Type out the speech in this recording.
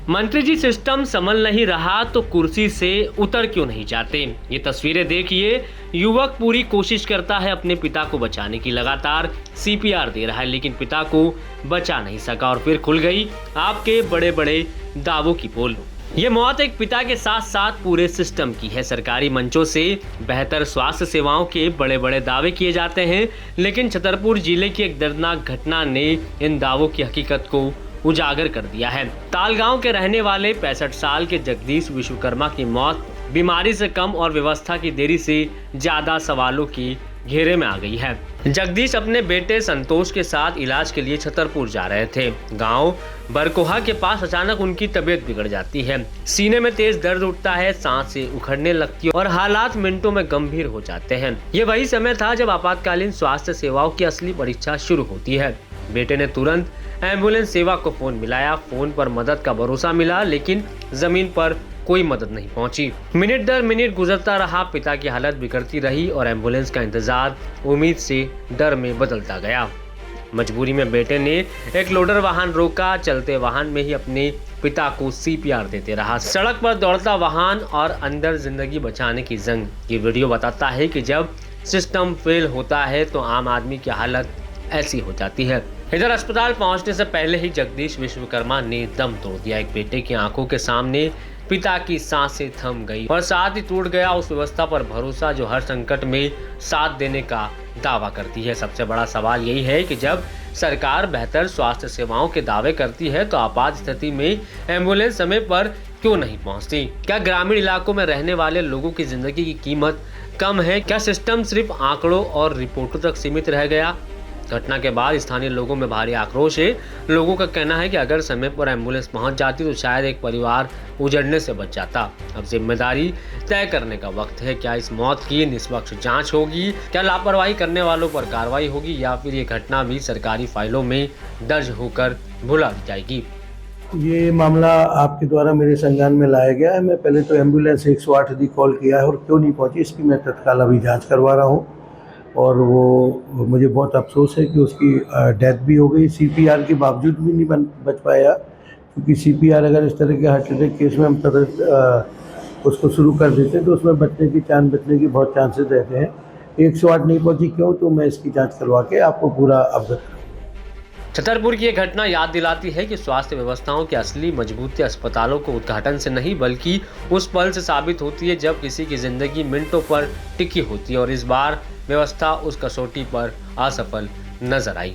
मंत्री जी, सिस्टम संभल नहीं रहा तो कुर्सी से उतर क्यों नहीं जाते? ये तस्वीरें देखिए। युवक पूरी कोशिश करता है अपने पिता को बचाने की, लगातार सीपीआर दे रहा है लेकिन पिता को बचा नहीं सका और फिर खुल गई आपके बड़े बड़े दावों की पोल। ये मौत एक पिता के साथ साथ पूरे सिस्टम की है। सरकारी मंचों से बेहतर स्वास्थ्य सेवाओं के बड़े बड़े दावे किए जाते हैं, लेकिन छतरपुर जिले की एक दर्दनाक घटना ने इन दावों की हकीकत को उजागर कर दिया है। तालगांव के रहने वाले 65 साल के जगदीश विश्वकर्मा की मौत बीमारी से कम और व्यवस्था की देरी से ज्यादा सवालों की घेरे में आ गई है। जगदीश अपने बेटे संतोष के साथ इलाज के लिए छतरपुर जा रहे थे। गांव बरकोहा के पास अचानक उनकी तबीयत बिगड़ जाती है। सीने में तेज दर्द उठता है, सांसें उखड़ने लगती है और हालात मिनटों में गंभीर हो जाते हैं। ये वही समय था जब आपातकालीन स्वास्थ्य सेवाओं की असली परीक्षा शुरू होती है। बेटे ने तुरंत एम्बुलेंस सेवा को फोन मिलाया। फोन पर मदद का भरोसा मिला, लेकिन जमीन पर कोई मदद नहीं पहुंची। मिनट दर मिनट गुजरता रहा, पिता की हालत बिगड़ती रही और एम्बुलेंस का इंतजार उम्मीद से डर में बदलता गया। मजबूरी में बेटे ने एक लोडर वाहन रोका। चलते वाहन में ही अपने पिता को सीपीआर देते रहा। सड़क पर दौड़ता वाहन और अंदर जिंदगी बचाने की जंग। ये वीडियो बताता है कि जब सिस्टम फेल होता है तो आम आदमी की हालत ऐसी हो जाती है। इधर अस्पताल पहुंचने से पहले ही जगदीश विश्वकर्मा ने दम तोड़ दिया। एक बेटे की आंखों के सामने पिता की सांसें थम गई और साथ ही टूट गया उस व्यवस्था पर भरोसा जो हर संकट में साथ देने का दावा करती है। सबसे बड़ा सवाल यही है कि जब सरकार बेहतर स्वास्थ्य सेवाओं के दावे करती है तो आपात स्थिति में एम्बुलेंस समय पर क्यों नहीं पहुंचती? क्या ग्रामीण इलाकों में रहने वाले लोगों की जिंदगी की कीमत कम है? क्या सिस्टम सिर्फ आंकड़ों और रिपोर्टों तक सीमित रह गया? घटना के बाद स्थानीय लोगों में भारी आक्रोश है। लोगों का कहना है कि अगर समय पर एम्बुलेंस पहुंच जाती तो शायद एक परिवार उजड़ने से बच जाता। अब जिम्मेदारी तय करने का वक्त है। क्या इस मौत की निष्पक्ष जांच होगी? क्या लापरवाही करने वालों पर कार्रवाई होगी या फिर ये घटना भी सरकारी फाइलों में दर्ज होकर भुला दी जाएगी? ये मामला आपके द्वारा मेरे संज्ञान में लाया गया है। मैं पहले तो एम्बुलेंस 108 दी कॉल किया है और क्यों नहीं पहुंची इसकी मैं तत्काल अभी जांच करवा रहा हूं। और वो मुझे बहुत अफसोस है कि उसकी डेथ भी हो गई। सीपीआर के बावजूद भी नहीं बच पाया, क्योंकि सीपीआर अगर इस तरह के हार्ट अटैक केस में हम उसको शुरू कर देते हैं तो उसमें जान बचने की बहुत चांसेस रहते हैं। 108 नहीं पहुंची क्यों, तो मैं इसकी जांच करवा के आपको पूरा अवगत। छतरपुर की यह घटना याद दिलाती है कि स्वास्थ्य व्यवस्थाओं की असली मजबूती अस्पतालों को उद्घाटन से नहीं बल्कि उस पल से साबित होती है जब किसी की जिंदगी मिनटों पर टिकी होती है और इस बार व्यवस्था उस कसौटी पर असफल नजर आई।